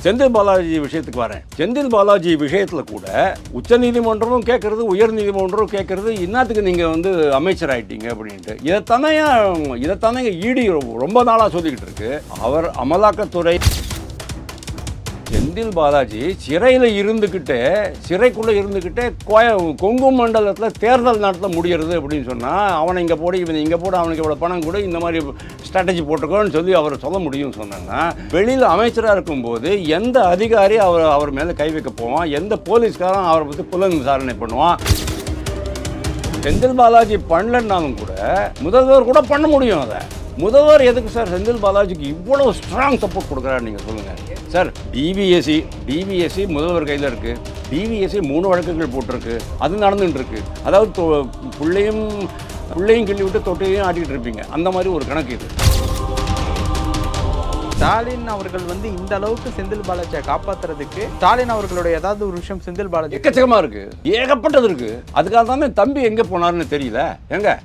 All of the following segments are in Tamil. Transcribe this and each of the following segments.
செந்தில் பாலாஜி விஷயத்துக்கு வரேன். செந்தில் பாலாஜி விஷயத்தில் கூட உச்ச நீதிமன்றமும் கேட்கறது, உயர் நீதிமன்றமும் கேட்கறது, இன்னத்துக்கு நீங்கள் வந்து அமைச்சர் ஆகிட்டீங்க அப்படின்ட்டு. இதைத்தானே ஈடி ரொம்ப நாளாக சொல்லிக்கிட்டு இருக்கு. அவர் அமலாக்கத்துறை செந்தில் பாலாஜி சிறைக்குள்ளே இருந்துக்கிட்டே கொங்கு மண்டலத்தில் தேர்தல் நடத்த முடியறது அப்படின்னு சொன்னால், அவனை இங்கே போடு, இவன் இங்கே போடு, அவனுக்கு இவ்வளோ பணம் கூட, இந்த மாதிரி ஸ்ட்ராட்டஜி போட்டுக்கோன்னு சொல்லி அவர் சொல்ல முடியும்னு சொன்னாங்கன்னா, வெளியில் அமைச்சராக இருக்கும்போது எந்த அதிகாரி அவர் மேலே கை வைக்க போவான், எந்த போலீஸ்காரன் அவரை பற்றி புலன் விசாரணை பண்ணுவான்? செந்தில் பாலாஜி பண்ணலன்னாலும் கூட முதல்வர் கூட பண்ண முடியும். அதை முதல்வர் எதுக்கு சார் செந்தில் பாலாஜிக்கு இவ்வளோ ஸ்ட்ராங் சப்போர்ட் கொடுக்குறாரு நீங்கள் சொல்லுங்கள் சார். டிவிஎஸ்சி முதல்வர் கையில் இருக்குது. டிவிஎஸ்சி 3 வழக்குகள் போட்டிருக்கு, அது நடந்துகிட்டு இருக்கு. அதாவது பிள்ளையும் கிள்ளி விட்டு தொட்டையும் ஆட்டிக்கிட்டு இருப்பீங்க, அந்த மாதிரி ஒரு கணக்கு இது. ஸ்டாலின் அவர்கள் வந்து இந்த அளவுக்கு செந்தில் பாலாஜியை காப்பாற்றுறதுக்கு ஸ்டாலின் அவர்களுடைய ஏதாவது ஒரு விஷயம் செந்தில் பாலாஜி எக்கச்சக்கமாக இருக்குது, ஏகப்பட்டது இருக்குது. அதுக்காக தானே தம்பி எங்கே போனார்னு தெரியல எங்க.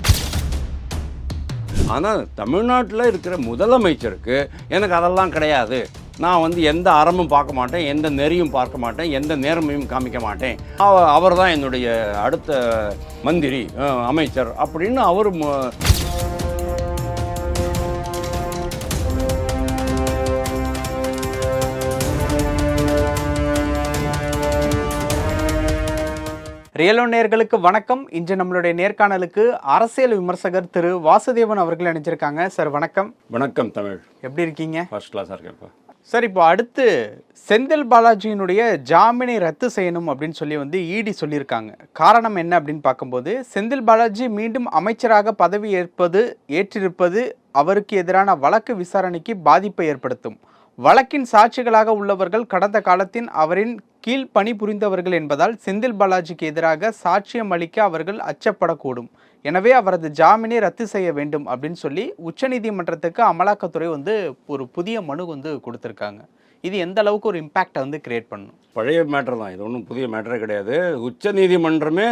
ஆனால் தமிழ்நாட்டில் இருக்கிற முதலமைச்சருக்கு எனக்கு அதெல்லாம் கிடையாது, நான் வந்து எந்த அறமும் பார்க்க மாட்டேன், எந்த நெறியும் பார்க்க மாட்டேன், எந்த நேர்மையும் காமிக்க மாட்டேன், அவர் தான் என்னுடைய அடுத்த மந்திரி அமைச்சர் அப்படின்னு அவர் ரியலோ நேயர்களுக்கு வணக்கம். இன்று நம்மளுடைய நேர்காணலுக்கு அரசியல் விமர்சகர் திரு வாசுதேவன் அவர்கள் இணைஞ்சிருக்காங்க. சார் வணக்கம். வணக்கம் தமிழ், எப்படி இருக்கீங்க? ஃபர்ஸ்ட் கிளாஸாக இருக்கேன்ப்பா. சார், இப்போ அடுத்து செந்தில் பாலாஜியினுடைய ஜாமீனை ரத்து செய்யணும் அப்படின்னு சொல்லி வந்து இடி சொல்லியிருக்காங்க. காரணம் என்ன அப்படின்னு பார்க்கும்போது, செந்தில் பாலாஜி மீண்டும் அமைச்சராக பதவி ஏற்றிருப்பது அவருக்கு எதிரான வழக்கு விசாரணைக்கு பாதிப்பை ஏற்படுத்தும். வழக்கின் சாட்சிகளாக உள்ளவர்கள் கடந்த காலத்தின் அவரின் கீழ் பணிபுரிந்தவர்கள் என்பதால் செந்தில் பாலாஜிக்கு எதிராக சாட்சியம் அளிக்க அவர்கள் அச்சப்படக்கூடும். எனவே அவரது ஜாமீனை ரத்து செய்ய வேண்டும் அப்படின்னு சொல்லி உச்சநீதிமன்றத்துக்கு அமலாக்கத்துறை வந்து ஒரு புதிய மனு வந்து கொடுத்துருக்காங்க. இது எந்த அளவுக்கு ஒரு இம்பேக்டை வந்து கிரியேட் பண்ணும்? பழைய மேட்டர் தான், இது ஒன்றும் புதிய மேட்டரே கிடையாது. உச்ச நீதிமன்றமே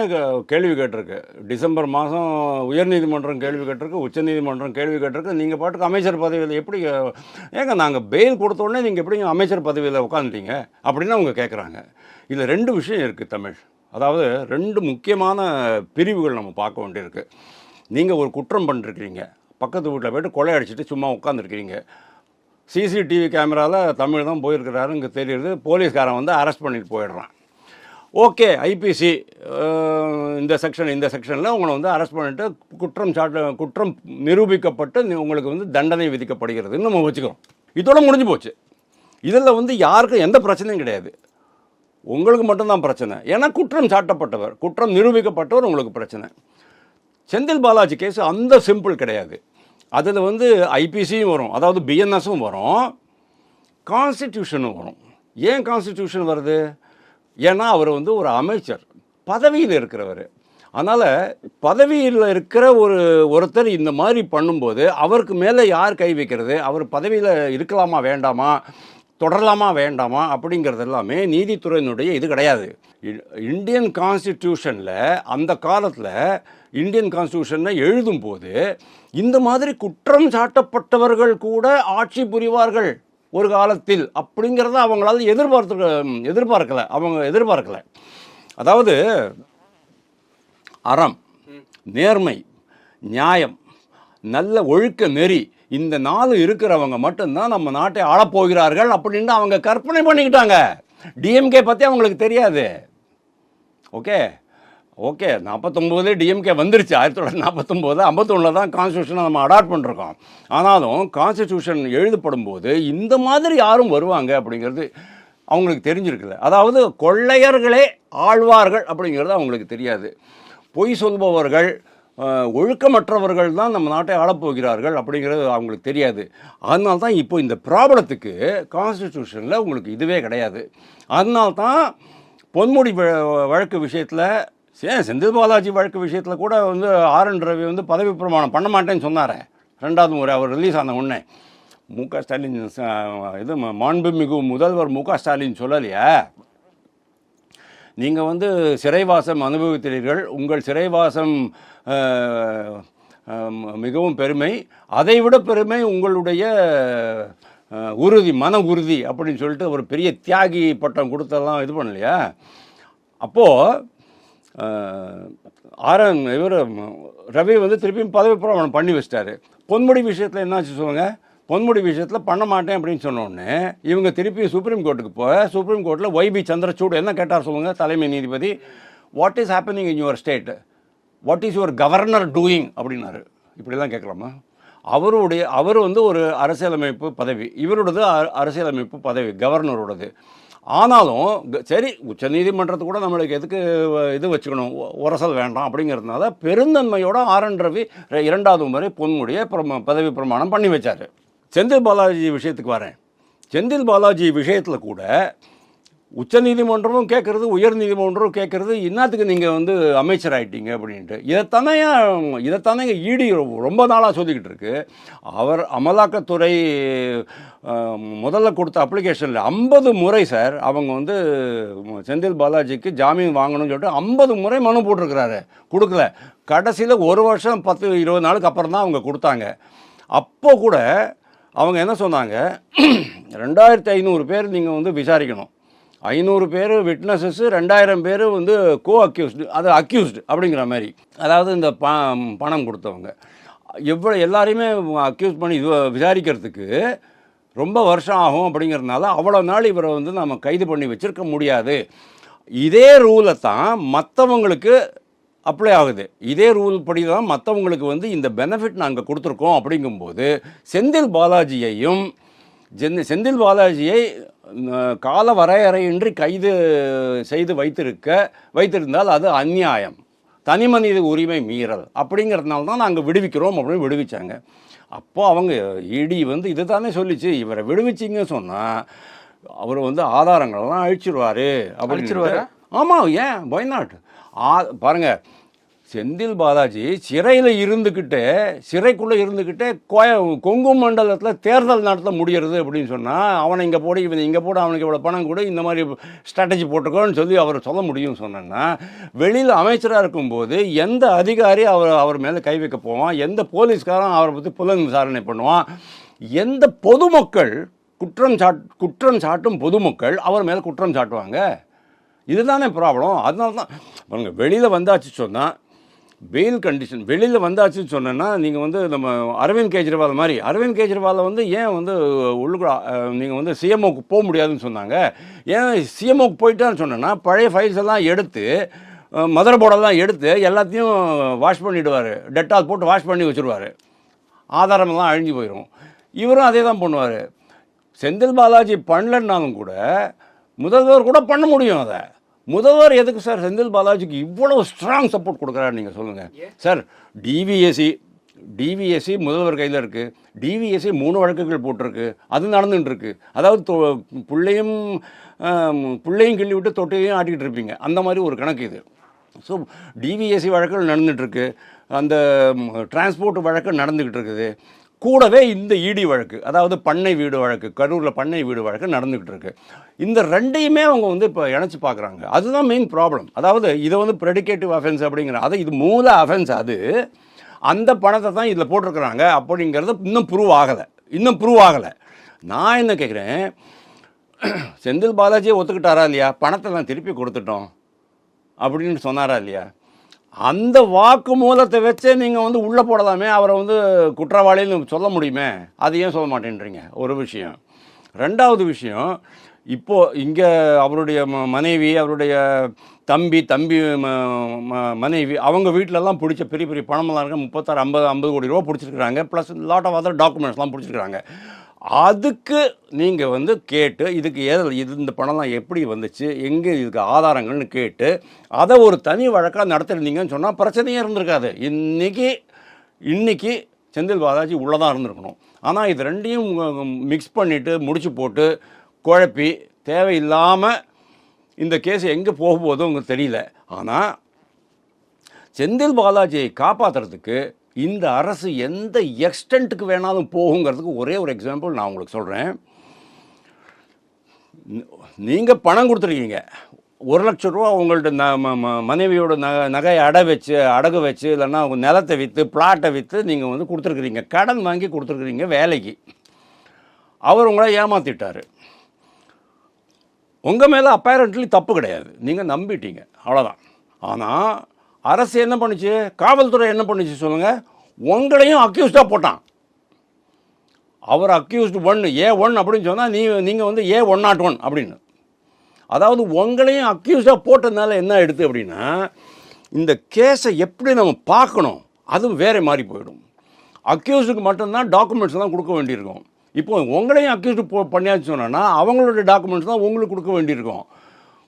கேள்வி கேட்டிருக்கு. டிசம்பர் மாதம் உயர்நீதிமன்றம் கேள்வி கேட்டிருக்கு, உச்ச நீதிமன்றம் கேள்வி கேட்டிருக்கு. நீங்கள் பாட்டுக்கு அமைச்சர் பதவியில் எப்படி ஏங்க நாங்கள் பெயில் கொடுத்தோடனே நீங்கள் எப்படி அமைச்சர் பதவியில் உட்காந்துட்டீங்க அப்படின்னு அவங்க கேட்குறாங்க. இதில் 2 விஷயம் இருக்குது தமிழ். அதாவது 2 முக்கியமான பிரிவுகள் நம்ம பார்க்க வேண்டியிருக்கு. நீங்கள் ஒரு குற்றம் பண்ணிருக்கிறீங்க, பக்கத்து வீட்டில் போய்ட்டு கொலை அடிச்சுட்டு சும்மா உட்காந்துருக்கிறீங்க. சிசிடிவி கேமராவில் தமிழ் தான் போயிருக்கிறாரு இங்கே தெரியுது. போலீஸ்காரன் வந்து அரெஸ்ட் பண்ணிட்டு போயிடுறான். ஓகே, ஐபிசி இந்த செக்ஷனில் உங்களை வந்து அரெஸ்ட் பண்ணிவிட்டு குற்றம் நிரூபிக்கப்பட்டு உங்களுக்கு வந்து தண்டனை விதிக்கப்படுகிறதுன்னு நம்ம வச்சுக்கிறோம். இதோட முடிஞ்சு போச்சு. இதில் வந்து யாருக்கும் எந்த பிரச்சனையும் கிடையாது, உங்களுக்கு மட்டும்தான் பிரச்சனை. ஏன்னா குற்றம் நிரூபிக்கப்பட்டவர் உங்களுக்கு பிரச்சனை. செந்தில் பாலாஜி கேஸ் அந்த சிம்பிள் கிடையாது. அதில் வந்து ஐபிசியும் வரும், அதாவது பிஎன்எஸும் வரும், கான்ஸ்டிடியூஷனும் வரும். ஏன் கான்ஸ்டிடியூஷன் வருது? ஏன்னா அவர் வந்து ஒரு அமைச்சர், பதவியில் இருக்கிறவர். அதனால் பதவியில் இருக்கிற ஒருத்தர் இந்த மாதிரி பண்ணும்போது அவருக்கு மேலே யார் கை வைக்கிறது, அவர் பதவியில் இருக்கலாமா வேண்டாமா, தொடரலாமா வேண்டாமா அப்படிங்கிறது எல்லாமே நீதித்துறையினுடைய இது கிடையாது. இந்தியன் கான்ஸ்டிடியூஷனில் அந்த காலத்தில் இந்தியன் கான்ஸ்டிடியூஷனை எழுதும்போது இந்த மாதிரி குற்றம் சாட்டப்பட்டவர்கள் கூட ஆட்சி புரிவார்கள் ஒரு காலத்தில் அப்படிங்கிறத அவங்களால எதிர்பார்க்கலை. அதாவது அறம், நேர்மை, நியாயம், நல்ல ஒழுக்க நெறி, இந்த 4 இருக்கிறவங்க மட்டும்தான் நம்ம நாட்டை ஆளப்போகிறார்கள் அப்படின்னு அவங்க கற்பனை பண்ணிக்கிட்டாங்க. டிஎம்கே பற்றி அவங்களுக்கு தெரியாது. ஓகே 49 டிஎம்கே வந்துருச்சு. 1949 51 தான் கான்ஸ்டியூஷனை நம்ம அடாப்ட் பண்ணிருக்கோம். ஆனாலும் கான்ஸ்டியூஷன் எழுதப்படும் போது இந்த மாதிரி யாரும் வருவாங்க அப்படிங்கிறது அவங்களுக்கு தெரிஞ்சிருக்குல்ல. அதாவது கொள்ளையர்களே ஆழ்வார்கள் அப்படிங்கிறது அவங்களுக்கு தெரியாது. பொய் சொல்பவர்கள், ஒழுக்கமற்றவர்கள் தான் நம்ம நாட்டை ஆளப்போகிறார்கள் அப்படிங்கிறது அவங்களுக்கு தெரியாது. அதனால தான் இப்போ இந்த ப்ராப்ளத்துக்கு கான்ஸ்டிடியூஷனில் உங்களுக்கு இதுவே கிடையாது. அதனால்தான் பொன்முடி வழக்கு விஷயத்தில், செந்தில் பாலாஜி வழக்கு விஷயத்தில் கூட வந்து RN ரவி வந்து பதவி பிரமாணம் பண்ண மாட்டேன்னு சொன்னார். 2வது முறை அவர் ரிலீஸ் ஆன உடனே முக ஸ்டாலின் இது மாண்புமிகு முதல்வர் முக ஸ்டாலின் சொல்லலையா, நீங்கள் வந்து சிறைவாசம் அனுபவித்தீர்கள், உங்கள் சிறைவாசம் மிகவும் பெருமை, அதைவிட பெருமை உங்களுடைய உறுதி, மன உறுதி அப்படின்னு சொல்லிட்டு ஒரு பெரிய தியாகி பட்டம் கொடுத்தெல்லாம் இது பண்ணலையா? அப்போது இவர் ரவி வந்து திருப்பியும் பதவி பிரமாணம் பண்ணி வச்சிட்டாரு. பொன்முடி விஷயத்தில் என்னாச்சு சொல்லுங்கள்? பொன்முடி விஷயத்தில் பண்ண மாட்டேன் அப்படின்னு சொன்னோடனே இவங்க திருப்பி சுப்ரீம் கோர்ட்டுக்கு சுப்ரீம் கோர்ட்டில் ஒய்பி சந்திரசூட் என்ன கேட்டார் சொல்லுங்கள்? தலைமை நீதிபதி, what is happening in your state, what is your governor doing அப்படின்னாரு. இப்படிலாம் கேட்கலாமா? அவர் வந்து ஒரு அரசியலமைப்பு பதவி, இவரோடது அரசியலமைப்பு பதவி, கவர்னரோடது. ஆனாலும் சரி, உச்சநீதிமன்றத்துக்கு கூட நம்மளுக்கு எதுக்கு இது வச்சுக்கணும், உரசல் வேண்டாம் அப்படிங்கிறதுனால பெருந்தன்மையோட ஆர்.என். ரவி 2வது முறை பொன்முடியை பதவி பிரமாணம் பண்ணி வச்சார். செந்தில் பாலாஜி விஷயத்துக்கு வரேன். செந்தில் பாலாஜி விஷயத்தில் கூட உச்சநீதிமன்றமும் கேட்குறது, உயர்நீதிமன்றமும் கேட்குறது, இன்னத்துக்கு நீங்கள் வந்து அமைச்சர் ஆகிட்டீங்க அப்படின்ட்டு. இதைத்தானே ஈடி ரொம்ப நாளாக சொல்லிக்கிட்டு இருக்கு. அவர் அமலாக்கத்துறை முதல்ல கொடுத்த அப்ளிகேஷனில் 50 முறை சார் அவங்க வந்து செந்தில் பாலாஜிக்கு ஜாமீன் வாங்கணும்னு சொல்லிட்டு 50 முறை மனு போட்டிருக்கிறாரு, கொடுக்கல. கடைசியில் 1 வருஷம் 10-20 நாளுக்கு அப்புறம் தான் அவங்க கொடுத்தாங்க. அப்போ கூட அவங்க என்ன சொன்னாங்க, 2500 பேர் நீங்கள் வந்து விசாரிக்கணும், 500 பேர் விட்னஸஸ், 2000 பேர் வந்து அக்யூஸ்டு, அது அக்யூஸ்டு அப்படிங்கிற மாதிரி. அதாவது இந்த பணம் கொடுத்தவங்க எல்லாரையுமே அக்யூஸ் பண்ணி விசாரிக்கிறதுக்கு ரொம்ப வருஷம் ஆகும். அப்படிங்கிறதுனால அவ்வளோ நாள் இவரை வந்து நம்ம கைது பண்ணி வச்சுருக்க முடியாது. இதே ரூலை தான் மற்றவங்களுக்கு அப்ளை ஆகுது. இதே ரூல் படி தான் மற்றவங்களுக்கு வந்து இந்த பெனிஃபிட் நாங்கள் கொடுத்துருக்கோம். அப்படிங்கும்போது செந்தில் பாலாஜியை கால வரையறையின்றி கைது செய்து வைத்திருந்தால் அது அந்நியாயம், தனி மனித உரிமை மீறல். அப்படிங்கிறதுனால தான் நாங்கள் விடுவிக்கிறோம் அப்படின்னு விடுவிச்சாங்க. அப்போது அவங்க இடி வந்து இது தானே சொல்லிச்சு, இவரை விடுவிச்சிங்கன்னு சொன்னால் அவர் வந்து ஆதாரங்கள்லாம் அழிச்சிருவார் அப்படின்னு. ஆமாம், ஏன் ஒய் நாட்? பாருங்கள், செந்தில் பாலாஜி சிறைக்குள்ளே இருந்துக்கிட்டே கொங்கு மண்டலத்தில் தேர்தல் நடத்த முடியறது அப்படின்னு சொன்னால், அவனை இங்கே போடு, இவன் இங்கே போடு, அவனுக்கு இவ்வளோ பணம் கூட, இந்த மாதிரி ஸ்ட்ராட்டஜி போட்டுக்கோன்னு சொல்லி அவர் சொல்ல முடியும்னு சொன்னேன்னா, வெளியில் அமைச்சராக இருக்கும்போது எந்த அதிகாரி அவர் மேலே கை வைக்க போவான், எந்த போலீஸ்காரன் அவரை பற்றி புலன் விசாரணை பண்ணுவான், எந்த பொதுமக்கள் குற்றம் சாட்டும் பொதுமக்கள் அவர் மேலே குற்றம் சாட்டுவாங்க? இதுதானே ப்ராப்ளம். அதனால தான் பாருங்க, வெளியில் வந்தாச்சு சொன்னால் பெயில் கண்டிஷன், வெளியில் வந்தாச்சுன்னு சொன்னேன்னா நீங்கள் வந்து நம்ம அரவிந்த் கெஜ்ரிவாலை வந்து ஏன் வந்து உள்ளுக்குள்ள நீங்கள் வந்து சிஎம்ஓக்கு போக முடியாதுன்னு சொன்னாங்க. ஏன் சிஎம்ஓக்கு போயிட்டான்னு சொன்னேன்னா பழைய ஃபைல்ஸ் எல்லாம் எடுத்து, மதர் போர்டெல்லாம் எடுத்து எல்லாத்தையும் வாஷ் பண்ணிவிடுவார், டெட்டால் போட்டு வாஷ் பண்ணி வச்சுருவார், ஆதாரமெல்லாம் அழிஞ்சு போயிடும். இவரும் அதே தான் பண்ணுவார். செந்தில் பாலாஜி பண்ணலன்னாலும் கூட முதல்வர் கூட பண்ண முடியும். அதை முதல்வர் எதுக்கு சார் செந்தில் பாலாஜிக்கு இவ்வளோ ஸ்ட்ராங் சப்போர்ட் கொடுக்குறாரு நீங்கள் சொல்லுங்கள் சார்? டிவிஎஸ்சி முதல்வர் கையில் இருக்குது. டிவிஎஸ்சி 3 வழக்குகள் போட்டிருக்கு, அது நடந்துட்டுருக்கு. அதாவது பிள்ளையும் கிள்ளி விட்டு தொட்டையும் ஆட்டிக்கிட்டு இருப்பீங்க, அந்த மாதிரி ஒரு கணக்கு இது. ஸோ டிவிஎஸ்சி வழக்குகள் நடந்துகிட்ருக்கு, அந்த டிரான்ஸ்போர்ட் வழக்கு நடந்துக்கிட்டு இருக்குது. கூடவே இந்த இடி வழக்கு, அதாவது பண்ணை வீடு வழக்கு, கரூரில் பண்ணை வீடு வழக்கு நடந்துக்கிட்டு இருக்கு. இந்த ரெண்டையுமே அவங்க வந்து இப்போ இணைச்சி பார்க்குறாங்க. அதுதான் மெயின் ப்ராப்ளம். அதாவது இதை வந்து ப்ரெடிகேட்டிவ் அஃபென்ஸ் அப்படிங்கிற, அது இது மூல அஃபென்ஸ், அது அந்த பணத்தை தான் இதில் போட்டிருக்கிறாங்க அப்படிங்கிறது இன்னும் ப்ரூவ் ஆகலை. நான் என்ன கேட்குறேன், செந்தில் பாலாஜியை ஒத்துக்கிட்டாரா இல்லையா? பணத்தை நான் திருப்பி கொடுத்துட்டோம் அப்படின்னு சொன்னாரா இல்லையா? அந்த வாக்கு மூலத்தை வச்சே நீங்கள் வந்து உள்ளே போடலாமே, அவரை வந்து குற்றவாளின்னு சொல்ல முடியுமே. அது ஏன் சொல்ல மாட்டேன்றீங்க? ஒரு விஷயம். 2வது விஷயம், இப்போது இங்கே அவருடைய மனைவி, அவருடைய தம்பி மனைவி, அவங்க வீட்டிலலாம் பிடிச்ச பெரிய பெரிய பணமெல்லாம் இருக்க 36-50 கோடி ரூபா பிடிச்சிருக்கிறாங்க. ப்ளஸ் லாட் ஆஃப் அதர் டாக்குமெண்ட்ஸ்லாம் பிடிச்சிருக்கிறாங்க. அதுக்கு நீங்கள் வந்து கேட்டு இதுக்கு இந்த பணம்லாம் எப்படி வந்துச்சு, எங்கே இதுக்கு ஆதாரங்கள்னு கேட்டு அதை ஒரு தனி வழக்காக நடத்திருந்தீங்கன்னு சொன்னால் பிரச்சனையே இருந்திருக்காது. இன்னைக்கு செந்தில் பாலாஜி உள்ளே தான் இருந்திருக்கணும். ஆனால் இது ரெண்டையும் மிக்ஸ் பண்ணிவிட்டு முடிச்சு போட்டு குழப்பி தேவையில்லாமல் இந்த கேஸ் எங்கே போக போதும் உங்களுக்கு தெரியல. ஆனால் செந்தில் பாலாஜியை காப்பாற்றுறதுக்கு இந்த அரசு எந்த எக்ஸ்டென்ட்டுக்கு வேணாலும் போகுங்கிறதுக்கு ஒரே ஒரு எக்ஸாம்பிள் நான் உங்களுக்கு சொல்கிறேன். நீங்கள் பணம் கொடுத்துருக்கீங்க, 1 லட்சம் ரூபா உங்கள்ட்ட மனைவியோட நகையை அடகு வச்சு இல்லைன்னா உங்கள் நிலத்தை விற்று, பிளாட்டை விற்று நீங்கள் வந்து கொடுத்துருக்குறீங்க, கடன் வாங்கி கொடுத்துருக்குறீங்க வேலைக்கு. அவர் உங்களை ஏமாற்றிட்டார். உங்கள் மேலே அப்பேரண்ட்லி தப்பு கிடையாது, நீங்கள் நம்பிட்டீங்க, அவ்வளோதான். ஆனால் அரசு என்ன பண்ணுச்சு, காவல்துறை என்ன பண்ணுச்சு சொல்லுங்கள், உங்களையும் அக்யூஸ்டாக போட்டான். அவர் அக்யூஸ்டு 1 A1 அப்படின்னு சொன்னால் நீங்கள் வந்து A101 அப்படின்னு. அதாவது உங்களையும் அக்யூஸ்டாக போட்டதுனால என்ன ஆகிடுது அப்படின்னா, இந்த கேஸை எப்படி நம்ம பார்க்கணும் அதுவும் வேறு மாதிரி போயிடும். அக்யூஸ்டுக்கு மட்டும்தான் டாக்குமெண்ட்ஸ்லாம் கொடுக்க வேண்டியிருக்கும். இப்போ உங்களையும் அக்யூஸ்டு பண்ணியாச்சு சொன்னோன்னா அவங்களோட டாக்குமெண்ட்ஸ் தான் உங்களுக்கு கொடுக்க வேண்டியிருக்கும்.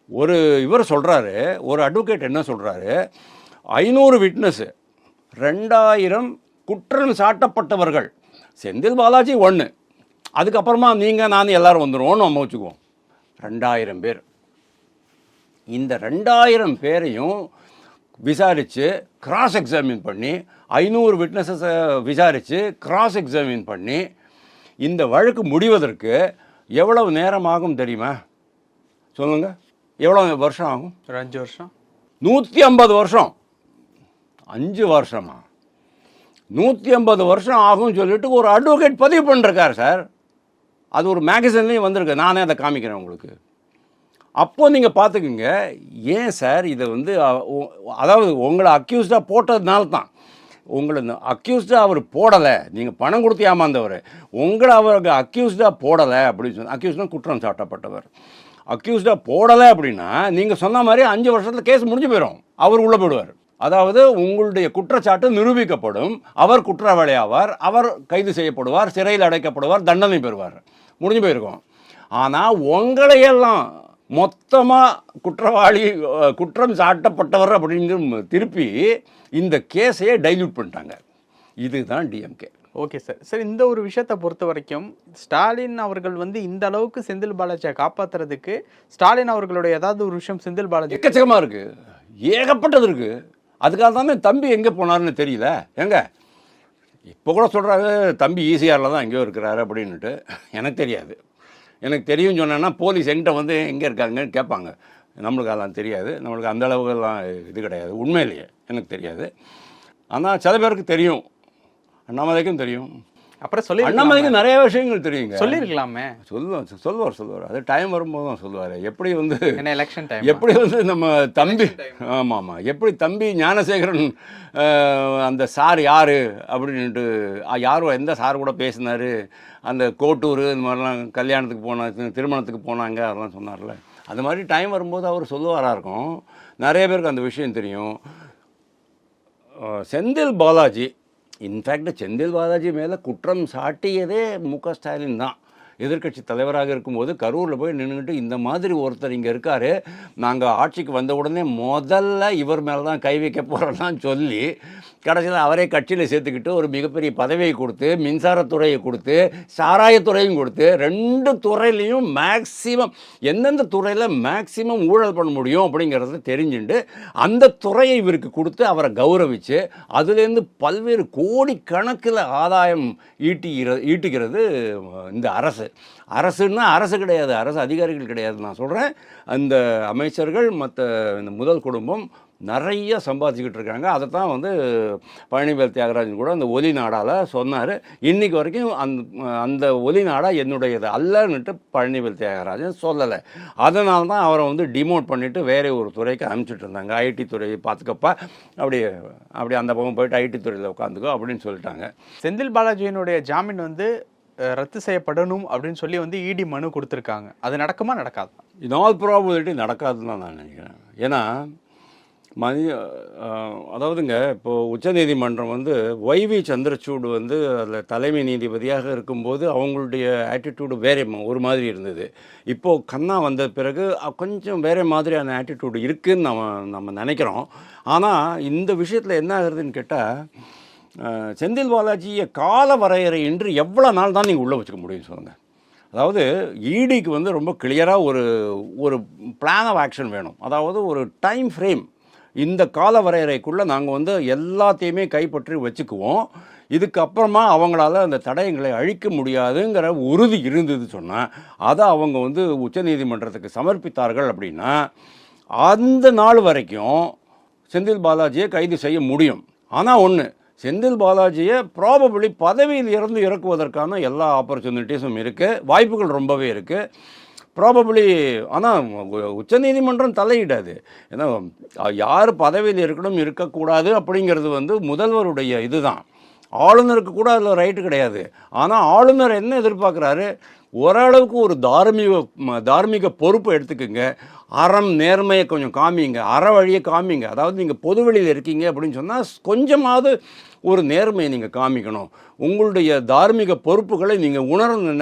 ஒரு இவர் சொல்கிறாரு, ஒரு அட்வொகேட் என்ன சொல்கிறாரு, 500 விட்னஸ்ஸு, 2000 குற்றம் சாட்டப்பட்டவர்கள், செந்தில் பாலாஜி 1, அதுக்கப்புறமா நீங்கள் நான் எல்லோரும் வந்துடுவோம்னு நம்ம வச்சுக்குவோம். 2000 பேர். இந்த 2000 பேரையும் விசாரித்து கிராஸ் எக்ஸாமின் பண்ணி, 500 விட்னஸஸை விசாரித்து கிராஸ் எக்ஸாமின் பண்ணி இந்த வழக்கு முடிவதற்கு எவ்வளவு நேரம் ஆகும் தெரியுமா? சொல்லுங்கள், எவ்வளோ வருஷம் ஆகும்? ஒரு 5 வருஷம். 150 வருஷம். 5 வருஷமா? 150 வருஷம் ஆகும்னு சொல்லிட்டு ஒரு அட்வொகேட் பதிவு பண்ணிருக்கார் சார். அது ஒரு மேகசின்லேயும் வந்திருக்கு, நானே அதை காமிக்கிறேன் உங்களுக்கு. அப்போது நீங்கள் பார்த்துக்குங்க, ஏன் சார் இதை வந்து அதாவது உங்களை அக்யூஸ்டாக போட்டதுனால தான். உங்களை அக்யூஸ்டாக அவர் போடலை, நீங்கள் பணம் கொடுத்து ஏமாந்தவர், உங்களை அவருக்கு அக்யூஸ்டாக போடலை அப்படின்னு சொன்னால், அக்யூஸ்டாக குற்றம் சாட்டப்பட்டவர், அக்யூஸ்டாக போடலை அப்படின்னா நீங்கள் சொன்ன மாதிரி 5 வருஷத்தில் கேஸ் முடிஞ்சு போயிடும், அவர் உள்ளே போயிடுவார். அதாவது உங்களுடைய குற்றச்சாட்டு நிரூபிக்கப்படும், அவர் குற்றவாளி ஆவார், அவர் கைது செய்யப்படுவார், சிறையில் அடைக்கப்படுவார், தண்டனை பெறுவார், முடிஞ்சு போயிருக்கும். ஆனால் உங்களையெல்லாம் மொத்தமாக குற்றவாளி, குற்றம் சாட்டப்பட்டவர் அப்படின்னு திருப்பி இந்த கேஸையே டைல்யூட் பண்ணிட்டாங்க. இதுதான் டிஎம்கே. Okay sir. சார், இந்த ஒரு விஷயத்தை பொறுத்த வரைக்கும் ஸ்டாலின் அவர்கள் வந்து இந்த அளவுக்கு செந்தில் பாலாஜியை காப்பாற்றுறதுக்கு ஸ்டாலின் அவர்களுடைய ஏதாவது ஒரு விஷயம் செந்தில் பாலாஜி எக்கச்சக்கமாக இருக்குது, ஏகப்பட்டது இருக்குது. அதுக்காக தானே தம்பி எங்கே போனார்னு தெரியல. இப்போ கூட சொல்கிறாங்க தம்பி ஈசிஆரில் தான் எங்கேயோ இருக்கிறாரு அப்படின்ட்டு. எனக்கு தெரியாது. எனக்கு தெரியும் சொன்னேன்னா போலீஸ் என்கிட்ட வந்து எங்கே இருக்காங்கன்னு கேட்பாங்க. நம்மளுக்கு அதெல்லாம் தெரியாது, நம்மளுக்கு அந்த அளவுக்குலாம் இது கிடையாது, உண்மையிலேயே எனக்கு தெரியாது. ஆனால் சில பேருக்கு தெரியும், அண்ணாமலைக்கும் தெரியும். அப்புறம் சொல்லி அண்ணாமலைக்கு நிறைய விஷயங்கள் தெரியுங்க, சொல்லியிருக்கலாமே. சொல்லுவார். அது டைம் வரும்போது தான் சொல்லுவார். எப்படி வந்து என்ன எலெக்ஷன் டைம், எப்படி வந்து நம்ம தம்பி, ஆமாம், எப்படி தம்பி ஞானசேகரன் அந்த சார் யார் அப்படின்ட்டு, யாரும் எந்த சார் கூட பேசினார், அந்த கோட்டூர் இந்த மாதிரிலாம் கல்யாணத்துக்கு போனாங்க, திருமணத்துக்கு போனாங்க, அதெல்லாம் சொன்னார்ல. அது மாதிரி டைம் வரும்போது அவர் சொல்லுவாராக இருக்கும். நிறைய பேருக்கு அந்த விஷயம் தெரியும். செந்தில் பாலாஜி, இன்ஃபேக்ட் செந்தில் பாலாஜி மேலே குற்றம் சாட்டியதே மு.க. ஸ்டாலின் தான். எதிர்க்கட்சி தலைவராக இருக்கும்போது கரூரில் போய் நின்றுக்கிட்டு இந்த மாதிரி ஒருத்தர் இங்கே இருக்கார், நாங்கள் ஆட்சிக்கு வந்த உடனே முதல்ல இவர் மேலே தான் கை வைக்க போகிறோம்லாம் சொல்லி கடைசியில் அவரே கட்சியில் சேர்த்துக்கிட்டு ஒரு மிகப்பெரிய பதவியை கொடுத்து, மின்சாரத்துறையை கொடுத்து, சாராயத்துறையும் கொடுத்து, 2 துறையிலையும் மேக்சிமம் எந்தெந்த துறையில் மேக்சிமம் ஊழல் பண்ண முடியும் அப்படிங்கிறத தெரிஞ்சுட்டு அந்த துறையை இவருக்கு கொடுத்து அவரை கௌரவித்து அதுலேருந்து பல்வேறு கோடிக்கணக்கில் ஆதாயம் ஈட்டுகிறது இந்த அரசு. அரசுன்னா அரசு கிடையாது, அரசு அதிகாரிகள் கிடையாது. நான் சொல்கிறேன், அந்த அமைச்சர்கள் மற்ற இந்த முதல் குடும்பம் நிறைய சம்பாதிச்சுக்கிட்டு இருக்காங்க. அதை தான் வந்து பழனிவேல் தியாகராஜன் கூட அந்த ஒலி நாடால் சொன்னார். இன்றைக்கி வரைக்கும் அந்த ஒலி நாடா என்னுடையது அல்லன்னுட்டு பழனிவேல் தியாகராஜன் சொல்லலை. அதனால தான் அவரை வந்து டிமோட் பண்ணிவிட்டு வேறு ஒரு துறைக்கு அனுப்பிச்சிட்டு இருந்தாங்க. ஐடி துறையை பார்த்துக்கப்பா, அப்படி அந்த பக்கம் போயிட்டு ஐடி துறையில் உட்காந்துக்கோ அப்படின்னு சொல்லிட்டாங்க. செந்தில் பாலாஜியினுடைய ஜாமீன் வந்து ரத்து செய்யப்படணும் அப்படின்னு சொல்லி வந்து இடி மனு கொடுத்துருக்காங்க. அது நடக்குமா நடக்காது? இன் ஆல் ப்ராபபிலிட்டி நடக்காதுன்னு தான் நான் நினைக்கிறேன். ஏன்னா அதாவதுங்க, இப்போது உச்சநீதிமன்றம் வந்து ஒய்வி சந்திரசூட் வந்து அதில் தலைமை நீதிபதியாக இருக்கும்போது அவங்களுடைய ஆட்டிடியூடு வேறு ஒரு மாதிரி இருந்தது. இப்போது கண்ணா வந்த பிறகு கொஞ்சம் வேறு மாதிரியான ஆட்டிடியூடு இருக்குதுன்னு நம்ம நினைக்கிறோம். ஆனால் இந்த விஷயத்தில் என்ன ஆகுறதுன்னு கேட்டால், செந்தில் பாலாஜியை கால வரையறை என்று எவ்வளோ நாள் தான் நீங்கள் உள்ளே வச்சுக்க முடியும் சொல்லுங்கள். அதாவது இடிக்கு வந்து ரொம்ப கிளியராக ஒரு பிளான் ஆஃப் ஆக்ஷன் வேணும். அதாவது ஒரு டைம் ஃப்ரேம், இந்த கால வரையறைக்குள்ளே நாங்கள் வந்து எல்லாத்தையுமே கைப்பற்றி வச்சுக்குவோம், இதுக்கப்புறமா அவங்களால அந்த தடயங்களை அழிக்க முடியாதுங்கிற உறுதி இருந்தது சொன்னால் அதை அவங்க வந்து உச்சநீதிமன்றத்துக்கு சமர்ப்பித்தார்கள் அப்படின்னா அந்த நாள் வரைக்கும் செந்தில் பாலாஜியை கைது செய்ய முடியும். ஆனால் ஒன்று, செந்தில் பாலாஜியை ப்ராபபிளி பதவியில் இருந்து இறக்குவதற்கான எல்லா ஆப்பர்ச்சுனிட்டிஸும் இருக்குது, வாய்ப்புகள் ரொம்பவே இருக்குது. ப்ராபபிளி ஆனால் உச்சநீதிமன்றம் தலையிடாது. ஏன்னா யார் பதவியில் இருக்கணும் இருக்கக்கூடாது அப்படிங்கிறது வந்து முதல்வருடைய இதுதான். ஆளுநருக்கு கூட அதில் ரைட்டு கிடையாது. ஆனால் ஆளுநர் என்ன எதிர்பார்க்குறாரு, ஓரளவுக்கு ஒரு தார்மீக பொறுப்பை எடுத்துக்கோங்க, அறம் நேர்மையை கொஞ்சம் காமிங்க, அற வழியை காமிங்க. அதாவது நீங்கள் பொதுவெளியில் இருக்கீங்க அப்படின்னு சொன்னால் கொஞ்சமாவது ஒரு நேர்மையை நீங்கள் காமிக்கணும், உங்களுடைய தார்மீக பொறுப்புகளை நீங்கள் உணர்ந்து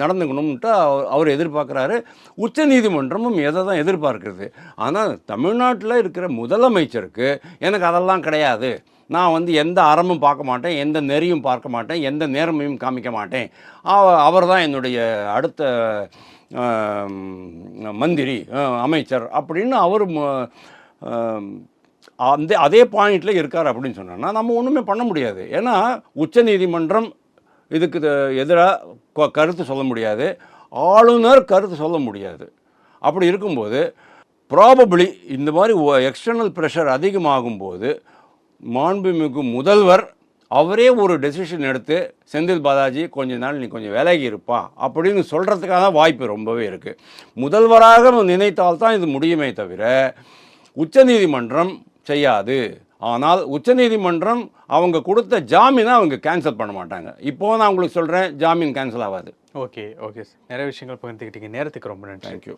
நடந்துக்கணும்ட்டு அவர் எதிர்பார்க்குறாரு. உச்ச நீதிமன்றமும் எதை தான் எதிர்பார்க்குறது. ஆனால் தமிழ்நாட்டில் இருக்கிற முதலமைச்சருக்கு எனக்கு அதெல்லாம் கிடையாது, நான் வந்து எந்த அறமும் பார்க்க மாட்டேன், எந்த நெறியும் பார்க்க மாட்டேன், எந்த நேர்மையும் காமிக்க மாட்டேன், அவர் தான் என்னுடைய அடுத்த மந்திரி அமைச்சர் அப்படின்னு அவர் அதே பாயிண்டில் இருக்கார் அப்படின்னு சொன்னோன்னா நம்ம ஒன்றுமே பண்ண முடியாது. ஏன்னா உச்சநீதிமன்றம் இதுக்கு எதிராக கருத்து சொல்ல முடியாது, ஆளுநர் கருத்து சொல்ல முடியாது. அப்படி இருக்கும்போது ப்ராபபிளி இந்த மாதிரி எக்ஸ்டர்னல் ப்ரெஷர் அதிகமாகும்போது மாண்புமிகு முதல்வர் அவரே ஒரு டெசிஷன் எடுத்து செந்தில் பாலாஜி கொஞ்ச நாள் நீ கொஞ்சம் விலகி இருப்பா அப்படின்னு சொல்கிறதுக்கான வாய்ப்பு ரொம்பவே இருக்குது. முதல்வராக நினைத்தால்தான் இது முடியுமே தவிர உச்சநீதிமன்றம் செய்யாது. ஆனால் உச்சநீதிமன்றம் அவங்க கொடுத்த ஜாமீனை அவங்க கேன்சல் பண்ண மாட்டாங்க. இப்போ நான் உங்களுக்கு சொல்கிறேன், ஜாமீன் கேன்சல் ஆகாது. ஓகே சார், நிறைய விஷயங்கள் பகிர்ந்துக்கிட்டீங்க. நேரத்துக்கு ரொம்ப நன்றி. தேங்க்யூ.